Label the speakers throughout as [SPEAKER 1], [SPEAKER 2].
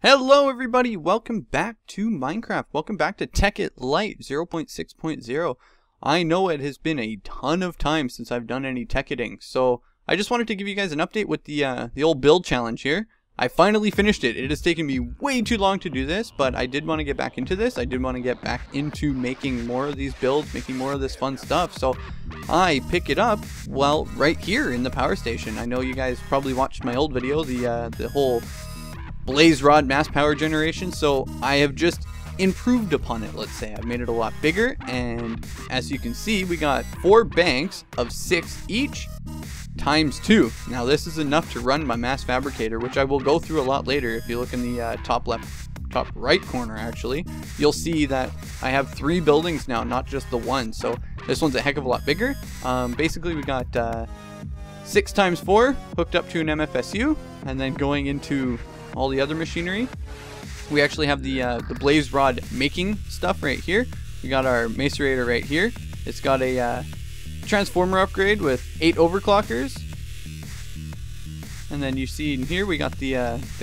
[SPEAKER 1] Hello everybody, welcome back to Minecraft. Welcome back to Tekkit Lite 0.6.0. I know it has been a ton of time since I've done any Tekkiting, so I just wanted to give you guys an update with the old build challenge here. I finally finished it. It has taken me way too long to do this, but I did want to get back into this. I did want to get back into making more of these builds, making more of this fun stuff. So I pick it up, well, right here in the power station. I know you guys probably watched my old video, the whole blaze rod mass power generation, so I have just improved upon it. Let's say I've made it a lot bigger, and as you can see, we got 4 banks of 6 each times 2. Now this is enough to run my mass fabricator, which I will go through a lot later. If you look in the top right corner, actually, you'll see that I have 3 buildings now, not just the one. So this one's a heck of a lot bigger. Basically we got 6 times 4 hooked up to an MFSU, and then going into all the other machinery, we actually have the blaze rod making stuff right here. We got our macerator right here. It's got a transformer upgrade with 8 overclockers, and then you see in here we got the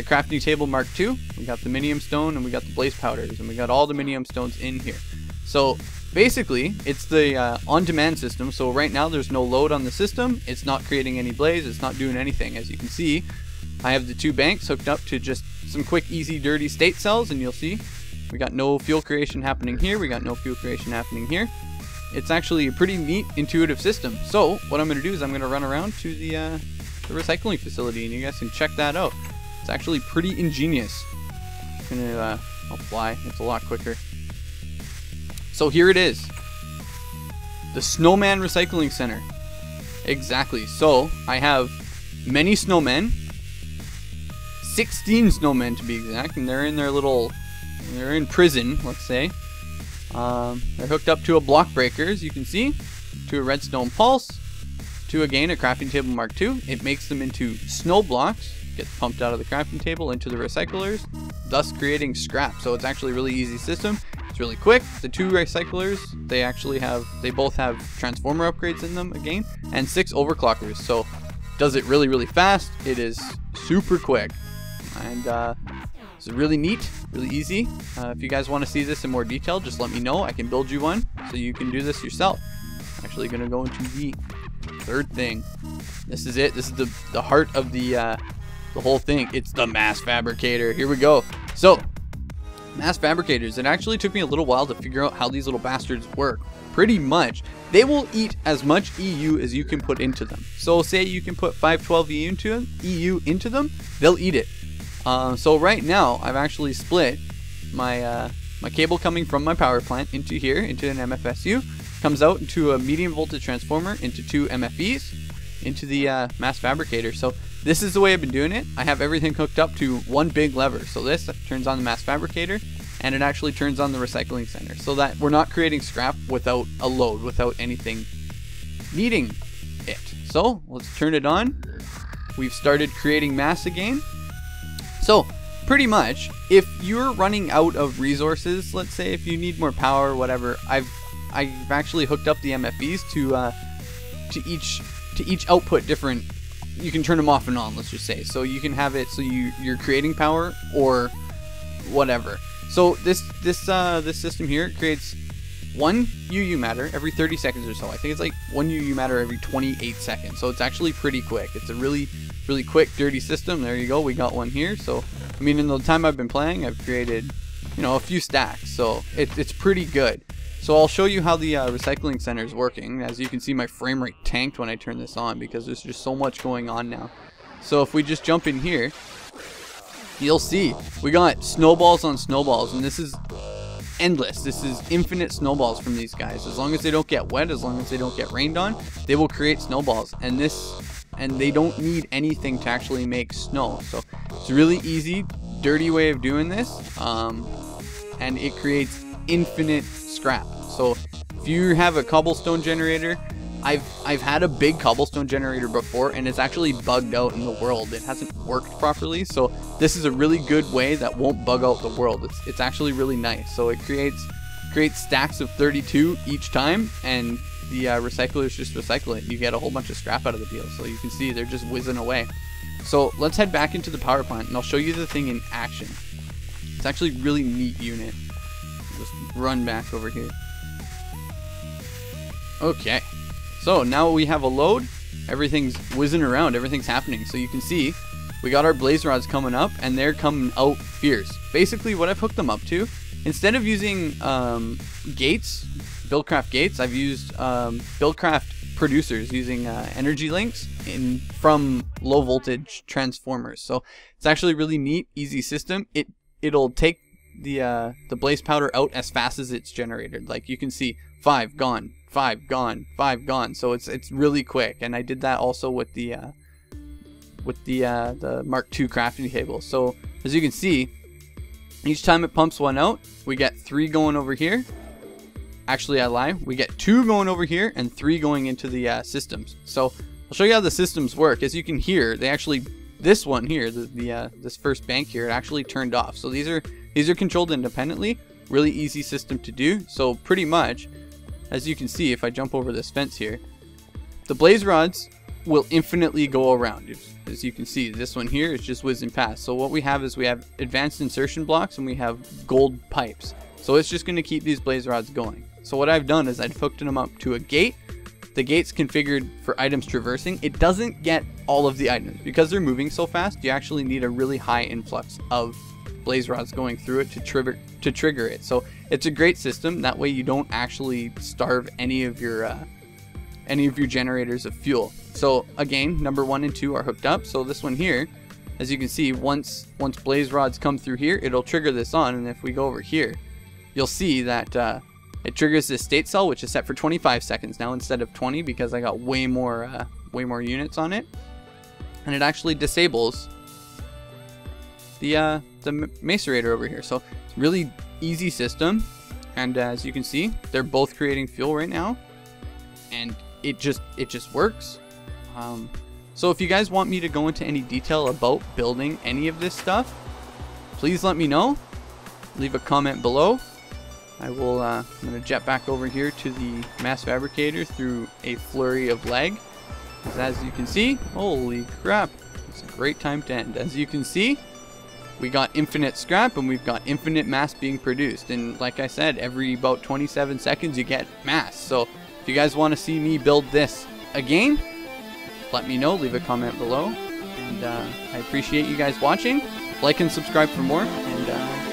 [SPEAKER 1] crafting table Mark II. We got the minium stone, and we got the blaze powders, and we got all the minium stones in here. So basically it's the on-demand system. So right now there's no load on the system. It's not creating any blaze. It's not doing anything. As you can see, I have the 2 banks hooked up to just some quick, easy, dirty state cells, and you'll see we got no fuel creation happening here. We got no fuel creation happening here. It's actually a pretty neat, intuitive system. So what I'm going to do is I'm going to run around to the recycling facility, and you guys can check that out. It's actually pretty ingenious. I'm going to I'll fly. It's a lot quicker. So here it is, the Snowman Recycling Center. Exactly. So I have many snowmen. 16 snowmen to be exact, and they're in their they're in prison, let's say. They're hooked up to a block breaker, as you can see, to a redstone pulse, to again a crafting table Mark II. It makes them into snow blocks, gets pumped out of the crafting table into the recyclers, thus creating scrap. So it's actually a really easy system. It's really quick. The 2 recyclers, they both have transformer upgrades in them again, and 6 overclockers. So does it really, really fast. It is super quick. And it's really neat, really easy. If you guys want to see this in more detail, just let me know. I can build you one so you can do this yourself. I'm actually going to go into the 3rd thing. This is it. This is the heart of the whole thing. It's the mass fabricator. Here we go. So mass fabricators, it actually took me a little while to figure out how these little bastards work. Pretty much, they will eat as much EU as you can put into them. So say you can put 512 EU into them, they'll eat it. So right now I've actually split my my cable coming from my power plant into here, into an MFSU, comes out into a medium voltage transformer, into 2 MFEs, into the mass fabricator. So this is the way I've been doing it. I have everything hooked up to one big lever. So this turns on the mass fabricator, and it actually turns on the recycling center, so that we're not creating scrap without a load, without anything needing it. So let's turn it on. We've started creating mass again. So pretty much, if you're running out of resources, let's say if you need more power or whatever, I've actually hooked up the MFEs to each output different. You can turn them off and on, let's just say. So you can have it so you're creating power or whatever. So this system here creates 1 UU matter every 30 seconds or so. I think it's like 1 UU matter every 28 seconds. So it's actually pretty quick. It's a really quick, dirty system. There you go. We got one here. So I mean, in the time I've been playing, I've created, you know, a few stacks. So it's pretty good. So I'll show you how the recycling center is working. As you can see, my frame rate tanked when I turn this on because there's just so much going on now. So if we just jump in here, you'll see we got snowballs on snowballs, and this is endless. This is infinite snowballs from these guys. As long as they don't get wet, as long as they don't get rained on, they will create snowballs. And they don't need anything to actually make snow. So it's a really easy, dirty way of doing this, and it creates infinite scrap. So if you have a cobblestone generator, I've had a big cobblestone generator before, and it's actually bugged out in the world. It hasn't worked properly. So this is a really good way that won't bug out the world. It's actually really nice. So it creates stacks of 32 each time, and the recyclers just recycle it. You get a whole bunch of scrap out of the deal. So you can see they're just whizzing away. So let's head back into the power plant, and I'll show you the thing in action. It's actually a really neat unit. Just run back over here. Okay, so now we have a load. Everything's whizzing around, everything's happening. So you can see we got our blaze rods coming up, and they're coming out fierce. Basically what I've hooked them up to, instead of using gates, Buildcraft gates, I've used Buildcraft producers using energy links from low voltage transformers. So it's actually a really neat, easy system. It'll take the blaze powder out as fast as it's generated. Like you can see 5 gone, 5 gone, 5 gone. So it's really quick. And I did that also with the Mark II crafting table. So as you can see, each time it pumps one out, we get 3 going over here. Actually, I lie. We get 2 going over here and 3 going into the systems. So I'll show you how the systems work. As you can hear, they actually, this one here, this first bank here, it actually turned off. So these are controlled independently. Really easy system to do. So pretty much, as you can see, if I jump over this fence here, the blaze rods will infinitely go around. As you can see, this one here is just whizzing past. So what we have is we have advanced insertion blocks and we have gold pipes. So it's just going to keep these blaze rods going. So what I've done is I've hooked them up to a gate. The gate's configured for items traversing. It doesn't get all of the items because they're moving so fast. You actually need a really high influx of blaze rods going through it to trigger it. So it's a great system. That way you don't actually starve any of your generators of fuel. So again, number 1 and 2 are hooked up. So this one here, as you can see, once blaze rods come through here, it'll trigger this on. And if we go over here, you'll see that it triggers this state cell, which is set for 25 seconds now instead of 20 because I got way more units on it. And it actually disables the macerator over here. So it's a really easy system. And as you can see, they're both creating fuel right now, and it just works. So if you guys want me to go into any detail about building any of this stuff, please let me know. Leave a comment below. I will, I'm going to jet back over here to the mass fabricator through a flurry of lag. As you can see, holy crap, it's a great time to end. As you can see, we got infinite scrap and we've got infinite mass being produced. And like I said, every about 27 seconds you get mass. So if you guys want to see me build this again, let me know, leave a comment below. And I appreciate you guys watching. Like and subscribe for more, and